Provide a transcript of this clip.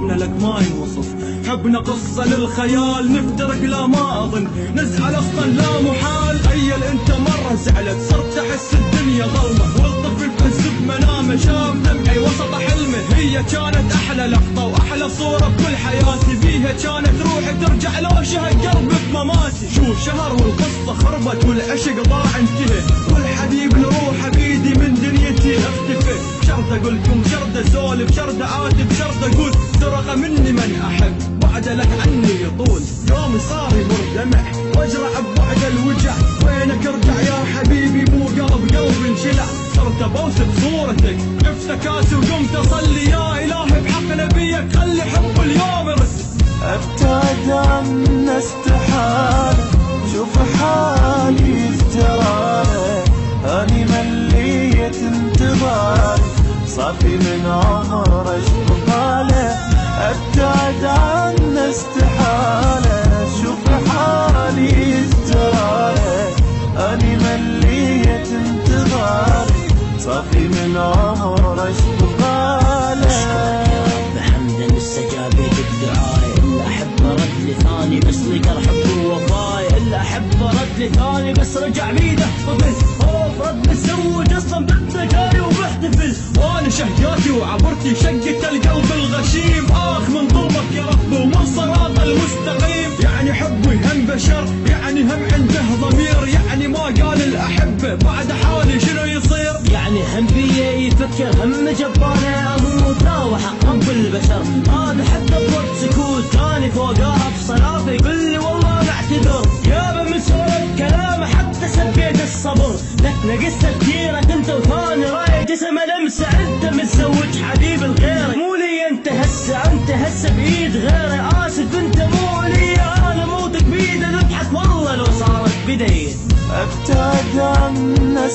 حبنا لك ما ينوصف، حبنا قصة للخيال نفترق لا ما أظن نزعل أصلا لا محال. تخيل أنت مرة زعلت صرت أحس الدنيا ظلمة، والطفل بحس بمنامه شاف دمعي وسط حلمه. هي كانت أحلى لحظة وأحلى صورة بكل حياتي، بيها كانت روحي ترجع لو شهد قلبي بمماتي. شو شهر والقصة خربت والعشق ضاع انتهى، والحبيب لروحه بيدي من دنيتي اختفى. شرد أقولكم شرد أسولف شرد أعاتب شرد أقول سرق مني من أحب بعد لك عني يطول. يومي صار يمر دمع واجرع ببعد الوجع، وينك ارجع يا حبيبي مو قلبي انشلع. صرت بوصف صورتك عفت كاسي وقمت اصلي يا الهي بحق نبيك خلي حب اليوم يرد. ابتعد عنا استحالة شوف حالي افتراله، اني مليت انتظاري صافي من عمر اشوف حاله. ابتعد عنا استحالة شوف حالي افتراله، اني مليت انتظاري صافي من عمر اشوف حاله. بحمد استجابت الدعاء، الا احب رد لي ثاني بس لك حب ووفاي، الا احب رد لي ثاني بس رجع بيده طفل. خوف رد متزوج اصلا بنته جاي وبحتفل، وانا شهياتي وعبرتي شقت القلب الغشيم. اخ من ظلمك يا رب ومن صراط المستقيم، يعني حبي هم بشر يعني هم عنده ضمير، يعني ما قال الاحبه بعد حالي شنو يصير. يعني هم بيا يفكر هم جبانه اموت لا وحق رب البشر. هذا حتى بوقت سكوت ثاني فوقها بصلافه يقول لي والله معتذر. يابا من سولف كلامه حتى سبيت الصبر، لك نقصت كثيرك انت وثاني راي جسمه لمسه. انت متزوج حبيب الغير مو لي انت هسه بايد غيري. اسف انت مو لي انا موتك بيده نبحث والله لو صارت بدايه. ابتعد عنا